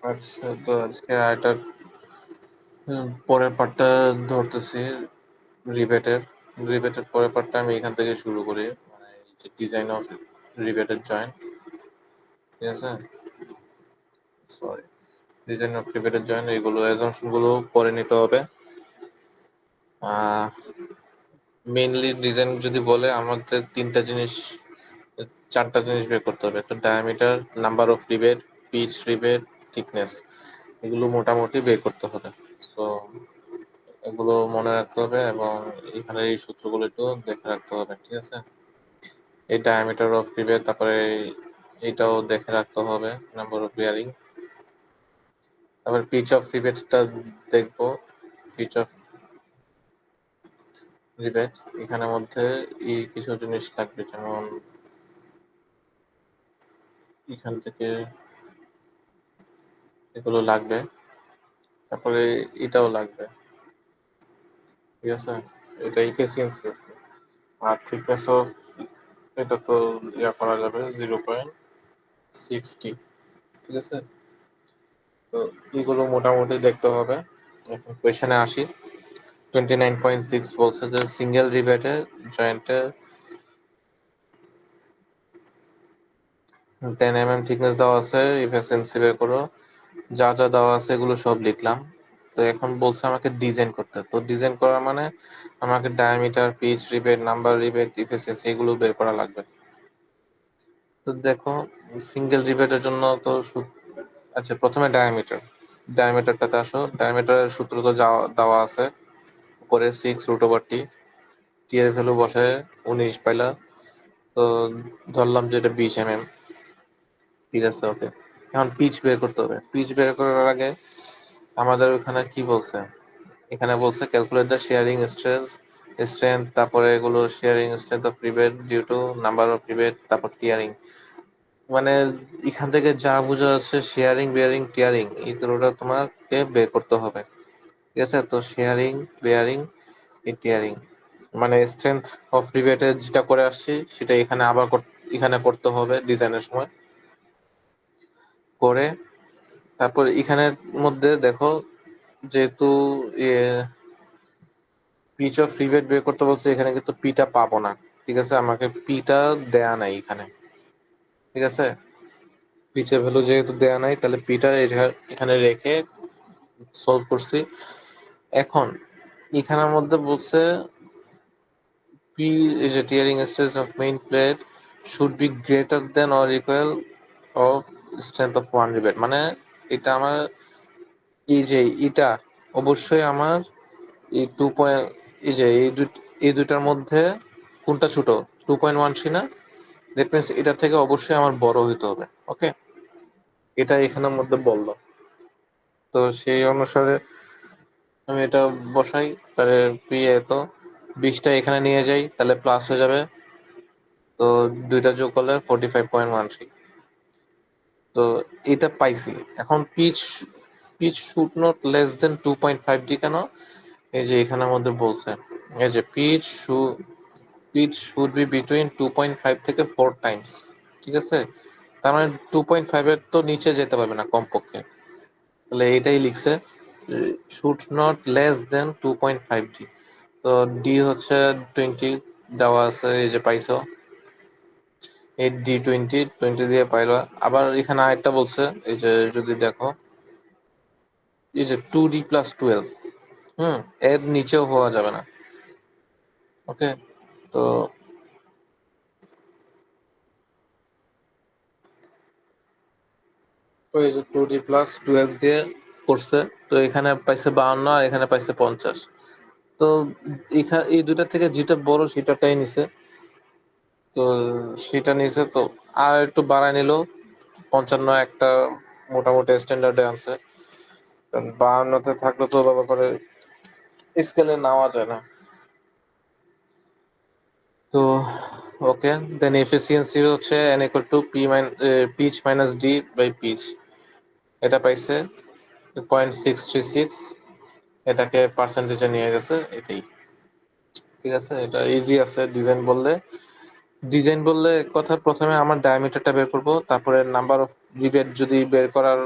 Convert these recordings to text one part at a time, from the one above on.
আচ্ছা, তো আজকে এটা পরের পার্টটা ধরতেছি। রিবেটের রিবেটের পরের পার্টটা আমি এখান থেকে শুরু করি, মানে ডিজাইন অফ রিবেটেড জয়েন্ট। ঠিক আছে, সরি, ডিজাইন অফ রিবেটেড জয়েন্ট, এইগুলো অ্যাজাম্পশন গুলো পরে নিতে হবে। মেইনলি ডিজাইন যদি বলে আমাদের চারটা জিনিস বের করতে হবে। একটা diameter, number of rivet, pitch rivet, thickness. এগুলো মোটামুটি বের করতে হবে। সো এগুলো মনে রাখতে হবে এবং এখানে এই সূত্রগুলো একটু দেখে রাখতে হবে। ঠিক আছে, এই ডায়ামিটার অফ রিবেট, তারপরে এটাও দেখে রাখতে হবে, নাম্বার অফ বিয়ারিং। তারপরে পিচ অফ রিবেটটা দেখবো। পিচ অফ রিবেট এখানের মধ্যে এই কিছু জিনিস লাগবে, যেমন এখান থেকে এগুলো লাগবে, তারপরে এটাও লাগবে। ঠিক আছে, এটা ইফিসিয়েন্সি। আর থিকনেস অফ এটা তো করা যাবে 0.60। ঠিক আছে, তো এগুলো মোটামুটি দেখতে হবে। এখন কোয়েশনে আসি। 29.6 বলছে যে সিঙ্গেল রিবেটে জয়েন্টে 10 mm থিকনেস দেওয়া আছে, ইফিসিয়েন্সি বের করো। যা যা দেওয়া আছে এগুলো সব লিখলাম। তো এখন বলছে আমাকে ডিজাইন করতে। তো ডিজাইন করা মানে আমাকে diameter, pitch rivet, number rivet, efficiency এগুলো বের করা লাগবে। তো দেখো, সিঙ্গেল রিবেটের জন্য তো আচ্ছা, প্রথমে ডায়ামিটারটাতে আসো। ডায়ামিটারের সূত্র তো দেওয়া আছে উপরে, 6√/t। টি এর ভ্যালু বসে 19 পাইলা। তো ধরলাম যে এটা 20 mm। ঠিক আছে, ওকে। এখন পিচ বের করতে হবে। পিচ বের করার আগে আমাদের ওখানে কি বলছে, এখানে বলছে ক্যালকুলেট দ্য শেয়ারিং স্ট্রেংথ, তারপরে এগুলো shearing strength of rivet due to number of rivet, তারপর টিয়ারিং। মানে এখান থেকে যা বোঝা যাচ্ছে শেয়ারিং, বেয়ারিং, টিয়ারিং, এইগুলোটা তোমাকে বের করতে হবে। ঠিক আছে, তো শেয়ারিং, বেয়ারিং, টিয়ারিং, মানে স্ট্রেংথ অফ রিবেটে যেটা করে আসছি সেটা এখানে আবার এখানে করতে হবে ডিজাইনের সময় করে। তারপর এখানের মধ্যে দেখো, যেহেতু পিচ অফ রিবেট বের করতে বলছে, এখানে কিন্তু পিটা পাবো না। ঠিক আছে, আমাকে পিটা দেয়া নাই এখানে। ঠিক আছে, পিচের ভ্যালু যেহেতু দেয়া নাই, তাহলে পিটা এখানে রেখে সলভ করছি। এখন এখানের মধ্যে বলছে P is a tearing stress of main plate should be greater than or equal of strength of one rivet। মানে এটা আমার এই যে এটা অবশ্যই আমার এই 2 এই যে এই দুইটার মধ্যে কোনটা ছোট, 2.13 না? দ্যাট মিনস এটা থেকে অবশ্যই আমার বড় হইতে হবে। ওকে, এটা এখানের মধ্যে বললো। তো সেই অনুসারে আমি এটা বসাই। তাহলে পি এত 20টা এখানে নিয়ে যাই, তাহলে প্লাস হয়ে যাবে। তো দুইটা যোগ করলে 45.13। তো এটা পাইছি। এখন pitch pitch should not less than 2.5D কেন? এই যে এখানের মধ্যে বলছে, এই যে পিচ শুড বি বিটুইন 2.5 থেকে 4 টাইমস। ঠিক আছে, তার মানে 2.5 এর তো নিচে যেতে পারবে না কমপক্ষে। তাহলে এটাই লিখছে, should not less than 2.5D। তো ডি হচ্ছে 20 দেওয়া আছে, এই যে পাইছো। এই D20 দিয়ে পাইলো। আবার এখানে আরেকটা বলছে, এই যে যদি দেখো, এই যে 2D+12, এর নিচেও হওয়া যাবে না। ওকে, তো এই যে 2D+12 দিয়ে করছে। তো এখানে পাইছে 52 আর এখানে পাইছে 50। তো এখানে এই দুইটা থেকে যেটা বড় সেটাটাই নিছে। তো সেটা নিছে, তো আর একটু বাড়ায় নিল। 55 একটা মোটামুটি স্ট্যান্ডার্ডে আছে, কারণ 52তে থাকলে তো বাবা করে স্কেলে নেওয়া যায় না। তো ওকে, দেন এফিসিয়েন্সি হচ্ছে n equal to pitch minus D by pitch. এটা পাইছে 0.636। এটাকে পার্সেন্টেজে নিয়ে গেছে, এটাই। ঠিক আছে, এটা ইজি আছে। ডিজাইন বললে কথা, প্রথমে আমার ডায়ামিটারটা বের করব, তারপরে নাম্বার অফ রিবেট যদি বের করার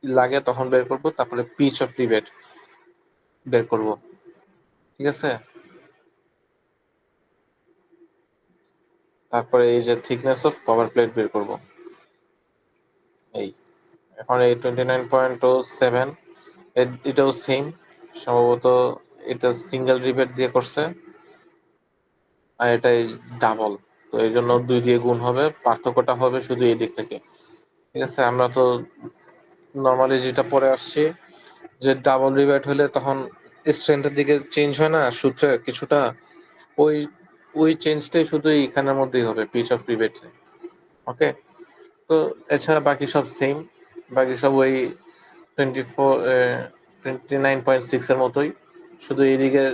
লাগে তখন বের করব, তারপরে পিচ অফ রিবেট বের করব, ঠিক আছে। তারপরে এই যে থিকনেস অফ কভার প্লেট বের করব। এই এখন এই 29.07 এটাও সেম, সম্ভবত এটা সিঙ্গেল রিবেট দিয়ে করছে, আর এটা ডাবল, তো এই জন্য 2 দিয়ে গুণ হবে, পার্থক্যটা হবে শুধু এই দিক থেকে, ঠিক আছে। আমরা তো নর্মালি যেটা পরে আসছি যে ডাবল রিবেট হলে তখন স্ট্রেংথের দিকে চেঞ্জ হয় না সূত্রে কিছুটা, ওই ওই চেঞ্জটাই শুধু এইখানের মধ্যেই হবে পিচ অফ রিবেট। ওকে, তো এছাড়া বাকি সব সেম, বাকি সব ওই 29.6 এর মতোই, শুধু এইদিকে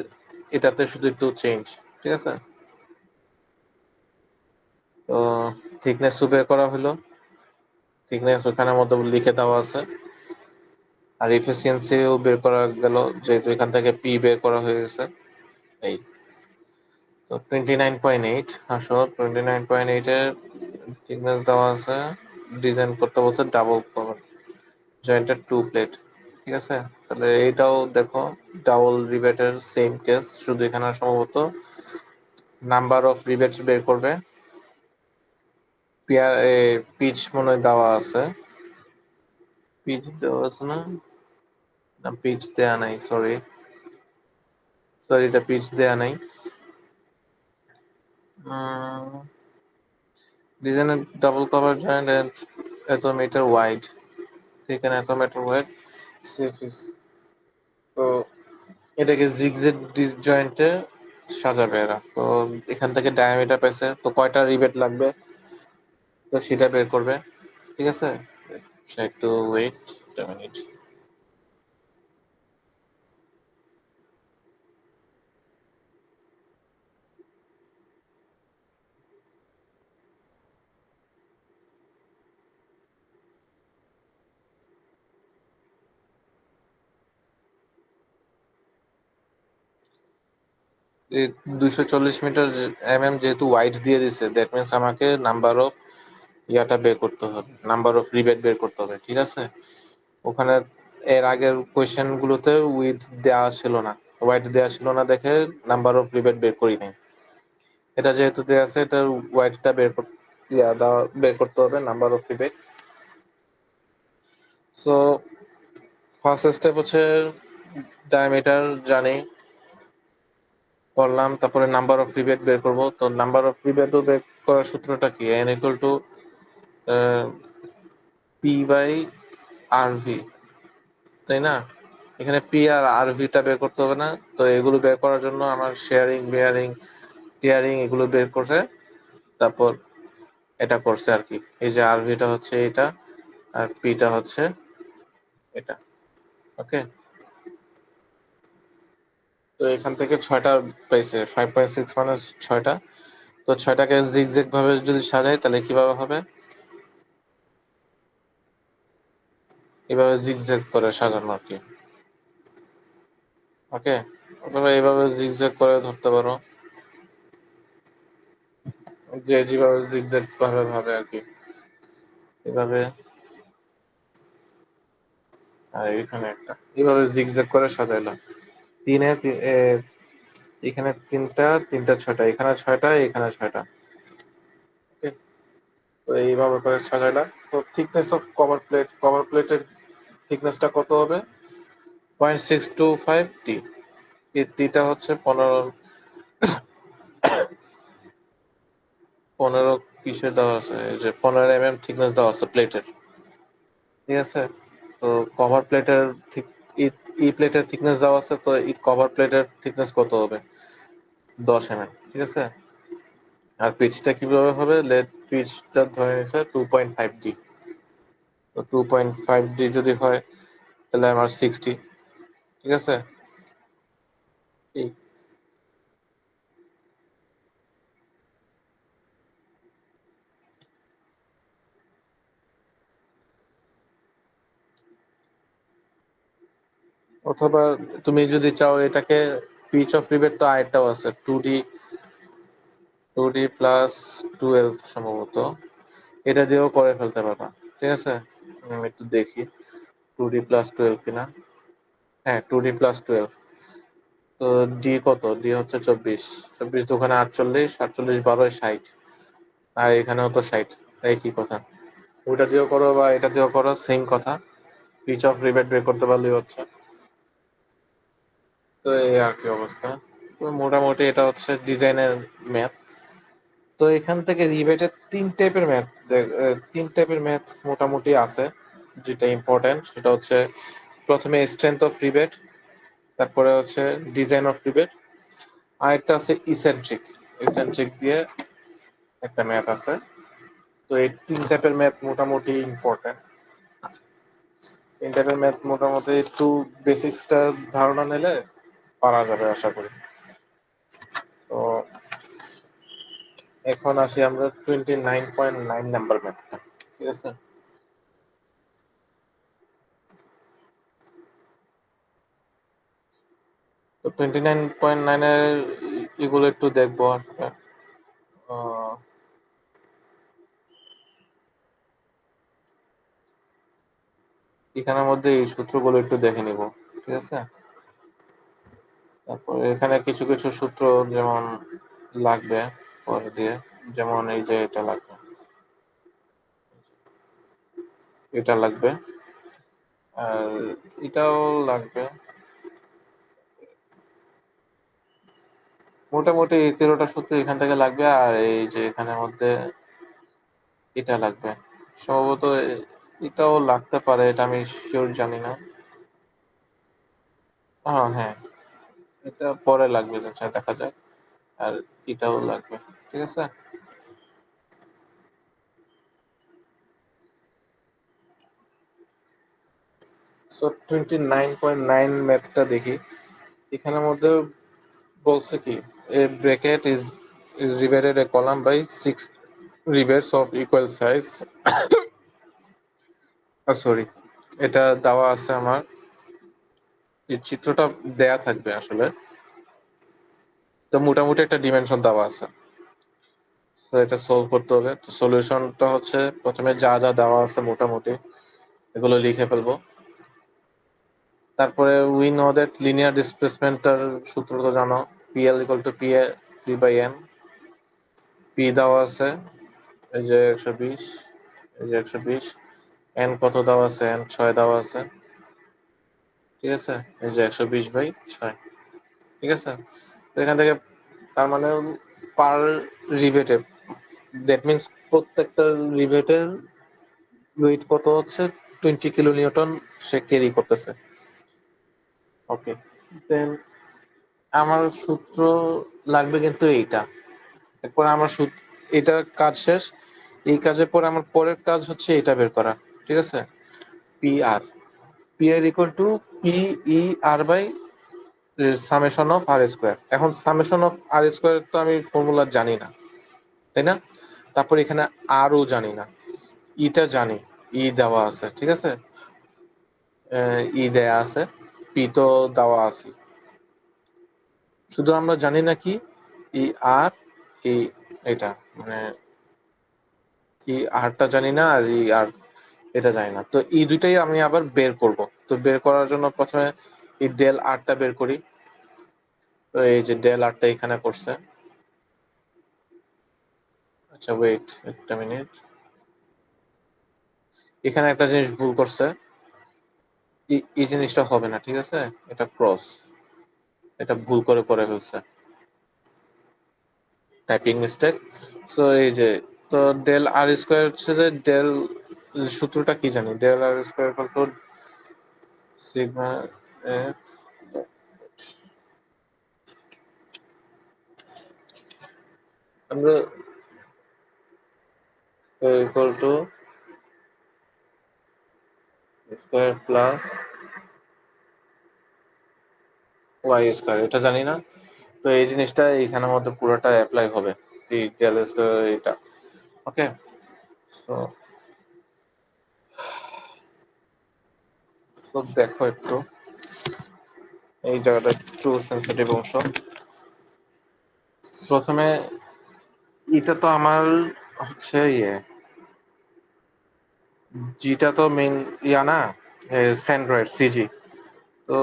এটাতে শুধু একটু চেঞ্জ, ঠিক আছে। তো থিকনেস বের করা হলো, থিকনেস ওখানের মধ্যে লিখে দেওয়া আছে, আর এফিসিয়েন্সিও বের করা গেল যেহেতু এখান থেকে পি বের করা হয়ে গেছে। এই তো 29.8, আসো 29.8 এর থিকনেস দেওয়া আছে, ডিজাইন করতে বলছে ডাবল কভার জয়েন্টেড 2 প্লেট, ঠিক আছে। তাহলে এইটাও দেখো ডাবল রিবেটের সেম কেস, শুধু এখানে সম্ভবত নাম্বার অফ রিবেটস বের করবে, পিচ মনে হয় দেওয়া আছে, পিচ দেওয়া আছে না, না পিচ দেয়া নাই, সরি সরি, এটা পিচ দেয়া নাই। ডিজাইনের ডাবল কভার জয়েন্ট এন্ড এত মিটার ওয়াইড, এখানে এত মিটার ওয়াইড সিফিস, তো এটাকে জিগজেগ জয়েন্টে সাজাবে এরা, তো এখান থেকে ডায়ামিটার পেয়েছে, তো কয়টা রিবেট লাগবে তো সেটা বের করবে, ঠিক আছে। সে একটু ওয়েট মিনিট। এই 240 মিটার যেহেতু ওয়াইড দিয়ে দিছে, দ্যাট মিনস আমাকে নাম্বার অফ ইয়াটা বের করতে হবে, নাম্বার অফ রিবেট বের করতে হবে, ঠিক আছে। ওখানে এর আগের কোয়েশ্চেন গুলোতে উইথ দেওয়া ছিল না, ওয়াইড দেওয়া ছিল না দেখে নাম্বার অফ রিবেট বের করি নাই, এটা যেহেতু দেওয়া আছে এটা ওয়াইডটা বের করতে হবে, number of rebate. So first step হচ্ছে ডায়ামিটার জানি করলাম, তারপরে নাম্বার অফ রিবেট বের করব, তো নাম্বার অফ রিবেটও বের করার সূত্রটা কি, n equal to P by R V, তাই না। এখানে পি আর আর ভিটা বের করতে হবে না, তো এগুলো বের করার জন্য আমার শেয়ারিং বেয়ারিং টিয়ারিং এগুলো বের করছে, তারপর এটা করছে আর কি, এই যে আর ভিটা হচ্ছে এটা আর পিটা হচ্ছে এটা, ওকে। তো এখান থেকে 6টা পাইছে, 5.6 মানে 6টা, তো 6টাকে জিগজ্যাগ ভাবে যদি সাজাই তাহলে কিভাবে হবে, এভাবে জিগজ্যাগ করে সাজানো আর কি, ওকে। অথবা এইভাবে জিগজ্যাগ করে ধরতে পারো, যে যেভাবে জিগজ্যাগ ভাবে ভাবে আর কি, এভাবে, আর এখানে একটা এইভাবে জিগজ্যাগ করে সাজাইলাম, তিনে এখানে তিনটা, তিনটা 6টা, এখানে 6টা, এখানে 6টা, ওকে। তো এইভাবে করে সাজাইলাম, তো থিকনেস অফ কভার প্লেটের থিকনেসটা কত হবে, 0.625 টি, এই টিটা হচ্ছে 15 কিসে দেওয়া আছে, এই যে 15 থিকনেস দেওয়া আছে প্লেটের, ঠিক আছে। তো কভার প্লেটের ঠিক এই প্লেটের থিকনেস দেওয়া আছে, তো এই কভার প্লেটের থিকনেস কত হবে, 10 ঠিক আছে। আর পিচটা কিভাবে হবে, লেট পিচটা ধরে নিছে 2.5 ডি, তো 2.5 ডি যদি হয় তাহলে আমার 60, ঠিক আছে। এই অথবা তুমি যদি চাও এটাকে পিচ অফ রিবেট তো আরেকটাও আছে 2D প্লাস 12 সম্ভবত, এটা দিয়েও করে ফেলতে পারবা, ঠিক আছে। আমি একটু দেখি, 2d + 12 কিনা, হ্যাঁ 2d + 12। তো ডি কত, ডি হচ্ছে 24, 24 দোকানে 48, 48 12 60, আর এখানেও তো 60, একই কথা। ওইটা দিয়েও করো বা এটা দিয়েও করো, সেম কথা, পিচ অফ রিবেট বের করতে পারলেই হচ্ছে। তো এই আর কি অবস্থা। তো মোটামুটি এটা হচ্ছে ডিজাইনের ম্যাথ। তো এখান থেকে রিবেটের 3 টাইপের ম্যাথ মোটামুটি আছে। যেটা ইম্পর্টেন্ট সেটা হচ্ছে প্রথমে স্ট্রেংথ অফ রিবেট, তারপরে হচ্ছে ডিজাইন অফ রিবেট, আর একটা আছে ইসেন্ট্রিক। ইসেন্ট্রিক দিয়ে একটা ম্যাথ আছে। তো এই 3 টাইপের ম্যাথ মোটামুটি ইম্পর্টেন্ট। 3 টাইপের ম্যাথ মোটামুটি একটু বেসিক্সটা ধারণা নিলে পারা যাবে আশা করি। তো এখন আসি আমরা 29.9 নাম্বার ম্যাথটা, ঠিক আছে। তো 29.9-এর এগুলো একটু দেখবো আসলে। আহ, এখানের মধ্যে এই সূত্রগুলো একটু দেখে নিব, ঠিক আছে। তারপর এখানে কিছু কিছু সূত্র যেমন লাগবে পরে দিয়ে, যেমন এই যে এটা লাগবে, এটা লাগবে, আর এটাও লাগবে। মোটামুটি এই 13টা সূত্র এখান থেকে লাগবে, আর এই যে এখানের মধ্যে এটা লাগবে সম্ভবত। এটাও লাগতে পারে, এটা আমি শিওর জানি না। হ্যাঁ হ্যাঁ, এটা পরে লাগবে, আচ্ছা দেখা যাক। আর এটাও লাগবে, ঠিক আছে। সো 29.9 ম্যাথটা দেখি। এখানের মধ্যে বলছে কি, a bracket is divided a column by 6 rebates of equal size. Sorry, এটা দেওয়া আছে আমার, এই চিত্রটা দেয়া থাকবে আসলে। তো মোটামুটি একটা ডিমেনশন দেওয়া আছে, তো এটা সলভ করতে হবে। তো সলিউশনটা হচ্ছে প্রথমে যা যা দেওয়া আছে মোটামুটি এগুলো লিখে ফেলবো। তারপরে উই নো দ্যাট লিনিয়ার ডিসপ্লেসমেন্টটার সূত্র তো জানো, PL equal to P by N. P দেওয়া আছে এই যে 120, এই যে 120। এন কত দেওয়া আছে, এন 6 দেওয়া আছে, ঠিক আছে। এই যে 120/6, ঠিক আছে। তো এখান থেকে তার মানে পার রিভেটে, দ্যাট মিনস প্রত্যেকটা রিভেটের ওয়েট কত হচ্ছে, 20 কিলো নিউটন সে ক্যারি করতেছে। ওকে, দেন আমার সূত্র লাগবে কিন্তু এইটা। এরপর আমার এটা কাজ শেষ। এই কাজের পর আমার পরের কাজ হচ্ছে এটা বের করা, ঠিক আছে। P R, P R equal to P E R by summation of R square. এখন সামেশন অফ আর স্কোয়ার তো আমি ফর্মুলা জানি না, তাই না। তারপর এখানে আরও জানি না, ইটা জানি, ই দেওয়া আছে, ঠিক আছে। ই দেয়া আছে, পি তো দেওয়া আছে, শুধু আমরা জানি না কি ই আর, ই এটা মানে ই আরটা জানি না, আর ই আর এটা জানি না। তো এই দুইটাই আমি আবার বের করব। তো বের করার জন্য প্রথমে এই ডেল আরটা বের করি। তো এই যে ডেল আরটা এখানে করছে। আচ্ছা ওয়েট একটা মিনিট, এখানে একটা জিনিস ভুল করছে। এই জিনিসটা হবে না, ঠিক আছে। এটা ক্রস, এটা ভুল করে করে ফেলছে, টাইপিং মিস্টেক। সো এই যে, তো ডেল আর স্কোয়ার হচ্ছে যে ডেল, সূত্রটা কি জানি, del R square equal to sigma x, আমরা equal to square plus y square, এটা জানি না। তো এই জিনিসটা এইখানের মধ্যে পুরোটা অ্যাপ্লাই হবে, এই ডেল স্কোয়ার এটা। ওকে, সো সো দেখো একটু, এই জায়গাটা একটু সেন্সিটিভ অংশ। প্রথমে এটা তো আমার হচ্ছে ইয়ে, জিটা তো মেইন ইয়া না, সেন্ট্রয়েড সিজি। তো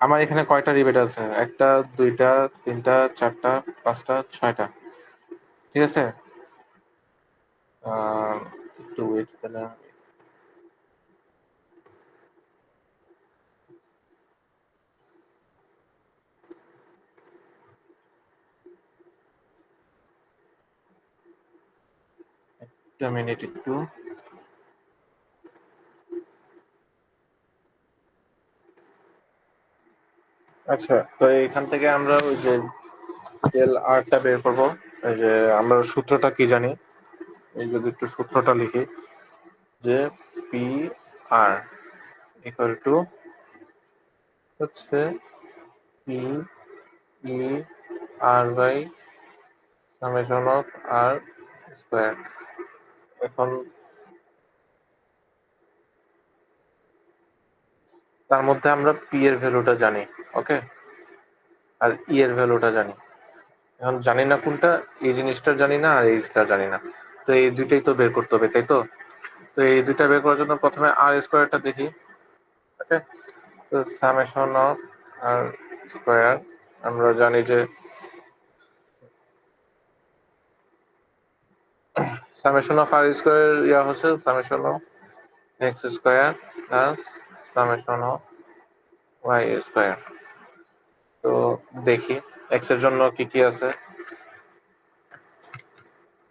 আমার এখানে কয়টা রিবেট আছে? একটা, দুইটা, তিনটা, চারটা, পাঁচটা, ছয়টা। ঠিক আছে, একটু ওয়েট তাহলে। একটা মিনিট একটু। আচ্ছা, তো এখান থেকে আমরা ওই যে ডেল আরটা বের করব। এই যে আমরা সূত্রটা কি জানি, এই যদি একটু সূত্রটা লিখি, যে পি আর ইকুয়াল টু হচ্ছে P E R by summation of R square. এখন তার মধ্যে আমরা পি এর ভ্যালুটা জানি, ওকে, আর ই এর ভ্যালুটা জানি। এখন জানি না কোনটা, এই জিনিসটা জানি না আর এইটা জানি না। তো এই দুইটাই তো বের করতে হবে, তাই তো? তো এই দুইটা বের করার জন্য প্রথমে আর স্কোয়ারটা দেখি, ওকে। তো সামেশন অফ আর স্কোয়ার আমরা জানি যে সামেশন অফ আর স্কোয়ার ইয়া হচ্ছে summation of X square plus summation of Y square. তো দেখি এক্স এর জন্য কি কি আছে।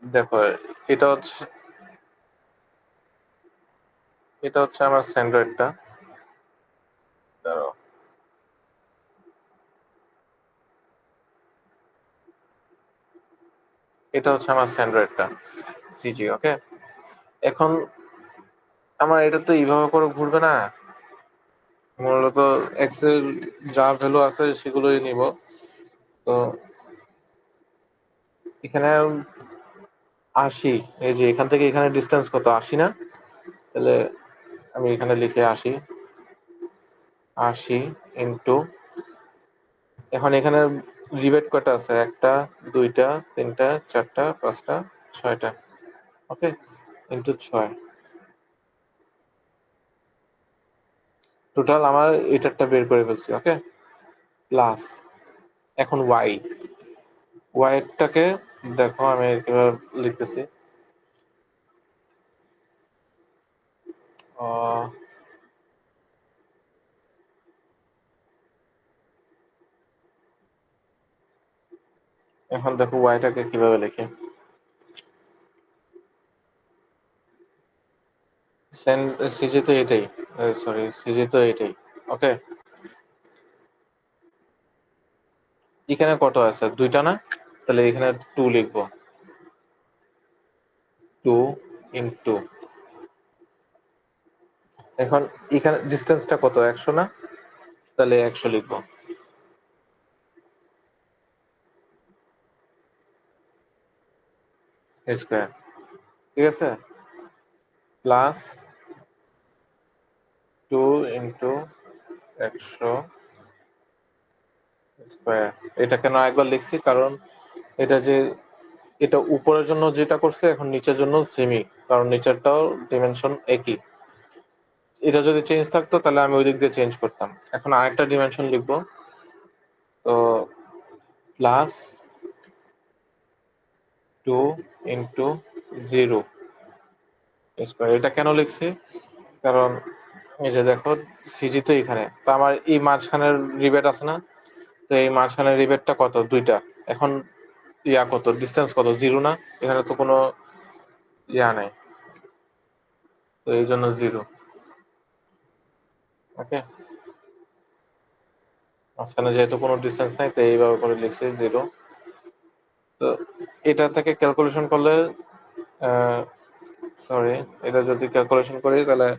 দেখো, এটা হচ্ছে এটা হচ্ছে আমার সেন্ট্রয়েডটা। এটা হচ্ছে আমার সেন্ট্রয়েডটা সিজি, ওকে। এখন আমার এটা তো এইভাবে করে ঘুরবে না, মূলত এক্স এর যা ভ্যালু আছে সেগুলোই নিব। তো এখানে 80, এই যে এখান থেকে এখানে ডিস্টেন্স কত, 80 না? তাহলে আমি এখানে লিখে 80 ইন্টু, এখন এখানে রিবেট কয়টা আছে? একটা, দুইটা, তিনটা, চারটা, পাঁচটা, ছয়টা, ওকে, ইন্টু 6। টোটাল আমার এটারটা বের করে ফেলছি, ওকে। প্লাস এখন ওয়াইটাকে দেখো আমি কিভাবে লিখতেছি। আহ, এখন দেখো ওয়াইটাকে কিভাবে লিখি। সিজি তো এটাই, সরি সিজি তো এটাই, ওকে। এখানে কত আছে? দুইটা না? তাহলে এখানে 2 লিখবো। 2 ইন্টু, এখন এখানে ডিস্টেন্সটা কত? 100 না? তাহলে 100 লিখবো স্কোয়ার, ঠিক আছে। Plus 2 into 100 square. এটা কেন একবার লিখছি, কারণ এটা যে এটা উপরের জন্য যেটা করছে, এখন নিচের জন্য সেমি, কারণ নিচেরটাও ডিমেনশন একই। এটা যদি চেঞ্জ থাকতো তাহলে আমি ওই দিক দিয়ে চেঞ্জ করতাম। এখন আরেকটা ডিমেনশন লিখবো। তো প্লাস 2 ইন্টু 0 স্কোয়ার। এটা কেন লিখছি? কারণ এই যে দেখো সিজি তো এখানে, তো আমার এই মাঝখানের রিবেট আছে না? তো এই মাঝখানের রিবেটটা কত? দুইটা। এখন ইয়া কত, ডিস্টেন্স কত? 0 না? এখানে তো কোনো ইয়া নাই, তো এই জন্য 0, ওকে। মাঝখানে যেহেতু কোনো ডিস্টেন্স নাই, তো এইভাবে করে লিখছি 0। তো এটা থেকে ক্যালকুলেশন করলে, সরি, এটা যদি ক্যালকুলেশন করি তাহলে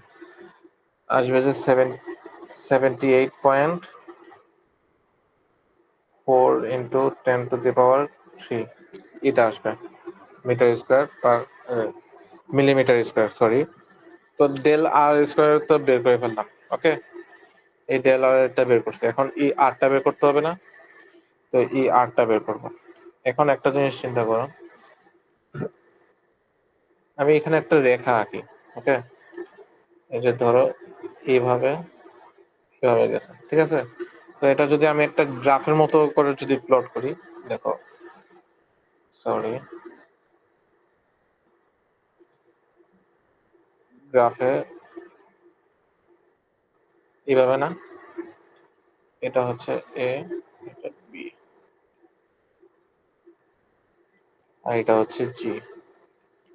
আসবে যে 78.4 ইন্টু 10⁻³ এটা আসবে metre square per millimetre square, sorry. তো ডেল আর স্কোয়ার তো বের করে ফেললাম, ওকে। এই ডেল আর টা বের করছি, এখন ই আরটা বের করতে হবে না? তো ই আরটা বের করবো। এখন একটা জিনিস চিন্তা করো, আমি এখানে একটা রেখা আঁকি, ওকে। এই যে ধরো এইভাবে এভাবে গেছে, ঠিক আছে। তো এটা যদি আমি একটা গ্রাফের মতো করে যদি প্লট করি, দেখো, সরি, গ্রাফে এইভাবে না, এটা হচ্ছে এ, এটা বি, আর এটা হচ্ছে জি।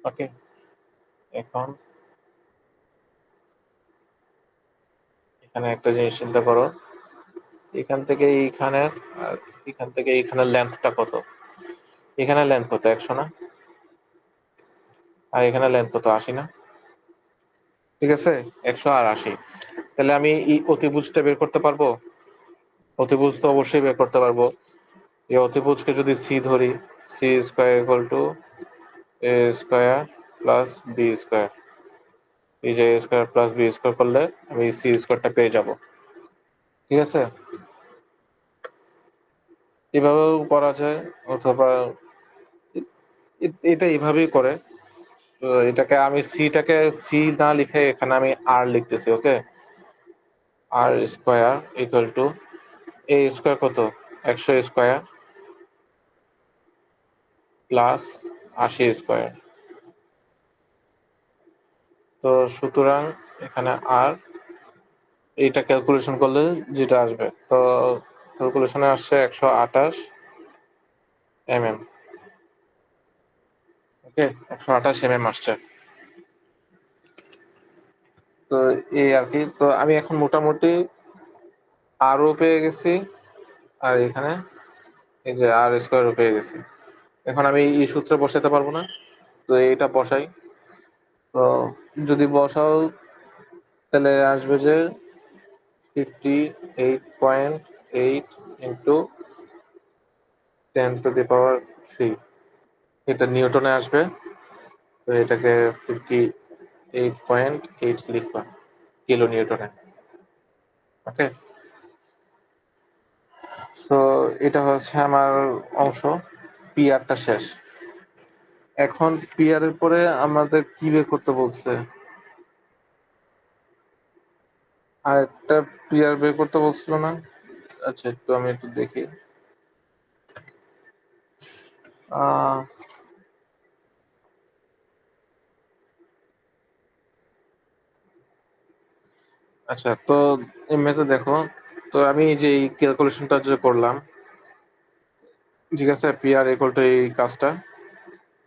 ওকে, এখন এখানে একটা জিনিস চিন্তা করো, এখান থেকে এইখানে আর এখান থেকে এইখানের লেন্থটা কত? এখানে লেন্থ কত? 100 না? আর এখানে লেন্থ কত? 80 না? ঠিক আছে, 100 আর 80। তাহলে আমি এই অতিভুজটা বের করতে পারবো? অতিভুজ তো অবশ্যই বের করতে পারবো। এই অতিভুজকে যদি সি ধরি, C square equal to A square plus B square. এই যে A square plus B square করলে আমি সি স্কোয়ারটা পেয়ে যাব, ঠিক আছে। এভাবেও করা যায়, অথবা এটা এভাবেই করে। তো এটাকে আমি সিটাকে সি না লিখে এখানে আমি আর লিখতেছি, okay. R square equal to A square কত? 100 স্কোয়ার প্লাস 80 স্কোয়ার। তো সুতরাং এখানে আর এইটা ক্যালকুলেশন করলে যেটা আসবে, তো ক্যালকুলেশনে আসছে 128 mm। ওকে, 128 mm আসছে। তো এই আর কি। তো আমি এখন মোটামুটি আরও পেয়ে গেছি, আর এখানে এই যে আর স্কোয়ারও পেয়ে গেছি। এখন আমি এই সূত্রে বসাতে পারবো না, তো এইটা বসাই। তো যদি বসাও তাহলে আসবে যে 58.8 ইন্টু 10⁻³ এটা নিউটনে আসবে। তো এটাকে 58.8 লিখবা কিলো নিউটনে। ওকে, সো এটা হচ্ছে আমার অংশ, পিআরটা শেষ। এখন পিআর এর পরে আমাদের কি বের করতে বলছে? আর একটা পিআর বের করতে বলছিল না? আচ্ছা, আমি একটু দেখি। আহ আচ্ছা, তো এমনিতে দেখো, তো আমি যে ক্যালকুলেশনটা যে করলাম, ঠিক আছে, পিআর ইকুয়াল টু এই কাজটা,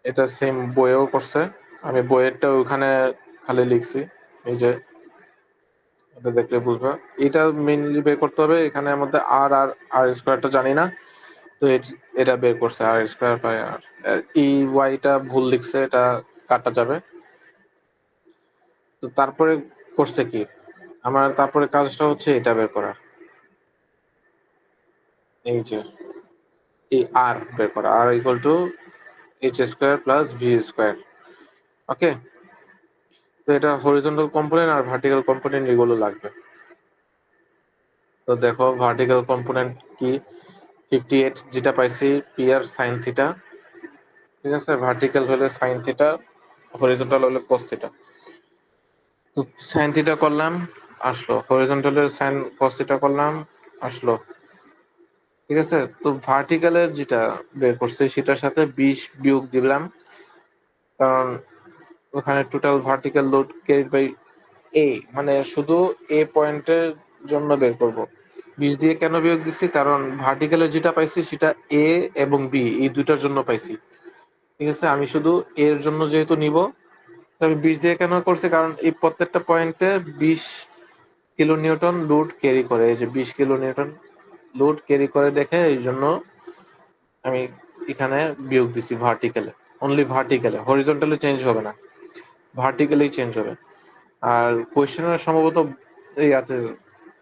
এটা সেম বইয়েও করছে। আমি বইয়েরটা ওখানে খালি লিখছি, এই যে এটা দেখলে বুঝবা। এটা মেইনলি বের করতে হবে, এখানের মধ্যে আর আর আর স্কোয়ারটা জানি না, তো এটা বের করছে আর স্কোয়ার বাই আর। এই ওয়াইটা ভুল লিখছে, এটা কাটা যাবে। তো তারপরে করছে কি, আমার তারপরে কাজটা হচ্ছে এটা বের করা, এই যে এই আর বের করা, R equal to H square plus V square. Okay, তো এটা হরিজন্টাল কম্পোনেন্ট আর ভার্টিক্যাল কম্পোনেন্ট এগুলো লাগবে। তো দেখো ভার্টিক্যাল কম্পোনেন্ট কি, 58 যেটা পাইছি পি আর সাইন থিটা, ঠিক আছে। ভার্টিক্যাল হলে সাইন থিটা, হরিজন্টাল হলে কোস থিটা। তো সাইন থিটা করলাম, আসলো। হরিজন্টালের সাইন কোস থিটা করলাম, আসলো, ঠিক আছে। তো ভার্টিক্যালের যেটা বের করছে সেটার সাথে 20 বিয়োগ দিলাম, কারণ ওখানে total vertical load carried by a, মানে শুধু এ পয়েন্টের জন্য বের করব। 20 দিয়ে কেন বিয়োগ দিচ্ছি, কারণ ভার্টিক্যালের যেটা পাইছি সেটা এ এবং বি এই দুইটার জন্য পাইছি, ঠিক আছে। আমি শুধু এর জন্য যেহেতু নিব, তো আমি 20 দিয়ে কেন করছি, কারণ এই প্রত্যেকটা পয়েন্টে 20 কিলো নিউটন লোড ক্যারি করে, এই যে 20 কিলো নিউটন লোড ক্যারি করে দেখে এই জন্য আমি এখানে বিয়োগ দিছি ভার্টিক্যালে, অনলি ভার্টিক্যালে, হরিজন্টালে চেঞ্জ হবে না, ভার্টিক্যালি চেঞ্জ হবে। আর কোয়েশ্চেনের সম্ভবত ইয়াতে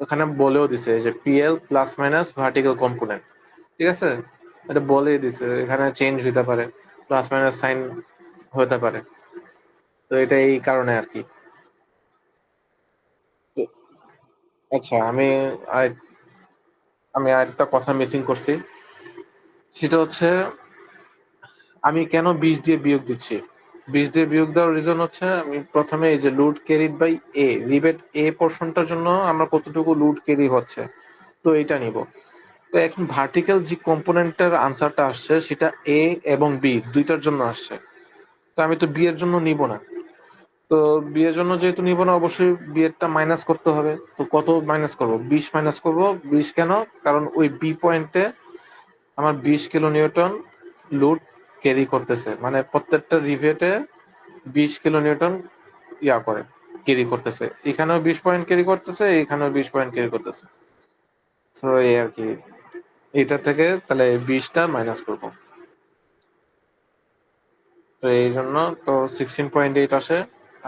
ওখানে বলেও দিছে যে PL plus minus vertical component, ঠিক আছে। এটা বলেই দিছে, এখানে চেঞ্জ হইতে পারে, প্লাস মাইনাস সাইন হতে পারে। তো এটা এই কারণে আর কি। আচ্ছা, আর- আমি আরেকটা কথা মিসিং করছি, সেটা হচ্ছে আমি কেন 20 দিয়ে বিয়োগ দিচ্ছি। 20 দিয়ে বিয়োগ দেওয়ার রিজন হচ্ছে আমি প্রথমে এই যে load carried by a, rebate a পোর্শনটার জন্য আমরা কতটুকু লোড ক্যারি হচ্ছে, তো এটা নিব। তো এখন ভার্টিক্যাল যে কম্পোনেন্টের আনসারটা আসছে সেটা এ এবং বি দুইটার জন্য আসছে, তো আমি তো বি এর জন্য নিব না। তো বি এর জন্য যেহেতু নিব না, অবশ্যই বি এরটা মাইনাস করতে হবে। তো কত মাইনাস করব? 20 মাইনাস করব। 20 কেন? কারণ ওই বি পয়েন্টে আমার 20 কিলো নিউটন লোড ক্যারি করতেছে, মানে প্রত্যেকটা রিভেটে 20 কিলো নিউটন করে, ক্যারি করতেছে। এখানেও 20 পয়েন্ট ক্যারি করতেছে, এখানেও 20 পয়েন্ট ক্যারি করতেছে। তো এই আর কি, এটা থেকে তাহলে 20টা মাইনাস করব। তো এই জন্য তো 16.8 আসে,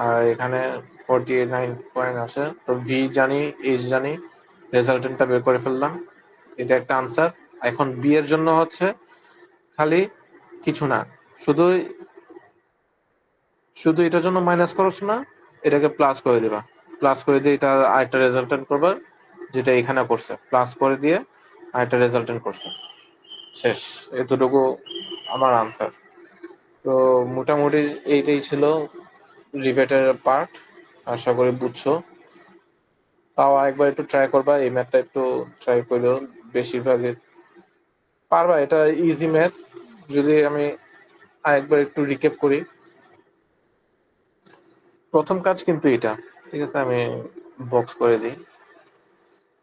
আর এখানে 49 পয়েন্ট আসে। তো ভি জানি, এইচ জানি, রেজাল্টেন্টটা বের করে ফেললাম, এটা একটা আনসার। এখন বি এর জন্য হচ্ছে খালি কিছু না, শুধু শুধু এটার জন্য মাইনাস করছ না, এটাকে প্লাস করে দিবা। প্লাস করে দিয়ে এটা আরেকটা রেজাল্টেন্ট করবা, যেটা এখানে করছে, প্লাস করে দিয়ে আরেকটা রেজাল্টেন্ট করছে। শেষ, এতটুকু আমার আনসার। তো মোটামুটি এইটাই ছিল রিভেটের পার্ট। আশা করি বুঝছো। তাও আরেকবার একটু ট্রাই করবা, এই ম্যাথটা একটু ট্রাই করো। বেশিরভাগই পারবা, এটা ইজি ম্যাথ। যদি আমি আরেকবার একটু রিক্যাপ করি, প্রথম কাজ কিন্তু এটা, ঠিক আছে? আমি বক্স করে দিই,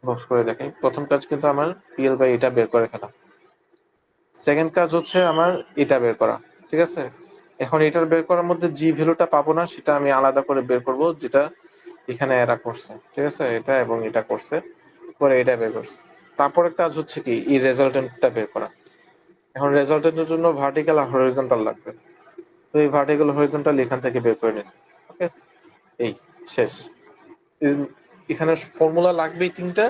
বক্স করে দেখাই। প্রথম কাজ কিন্তু আমার পিএল বাই এটা বের করে ফেলা। সেকেন্ড কাজ হচ্ছে আমার এটা বের করা, ঠিক আছে? এখন এটার বের করার মধ্যে জি ভ্যালুটা পাবো না, সেটা আমি আলাদা করে বের করব, যেটা এখানে এরা করছে, ঠিক আছে? এটা এবং এটা করছে, পরে এটা বের করছে। তারপরে কাজ হচ্ছে কি, এই রেজাল্টেন্টটা বের করা। এখন রেজাল্টেন্টের জন্য ভার্টিক্যাল আর হরিজন্টাল লাগবে। তো এই ভার্টিক্যাল হরিজন্টাল এখান থেকে বের করে নিয়েছি। ওকে, এই শেষ। এখানে ফর্মুলা লাগবেই তিনটা,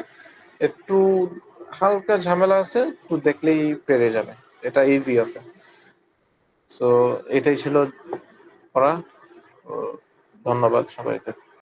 একটু হালকা ঝামেলা আছে, একটু দেখলেই পেরে যাবে, এটা ইজি আছে। সো এটাই ছিল পড়া। ধন্যবাদ সবাইকে।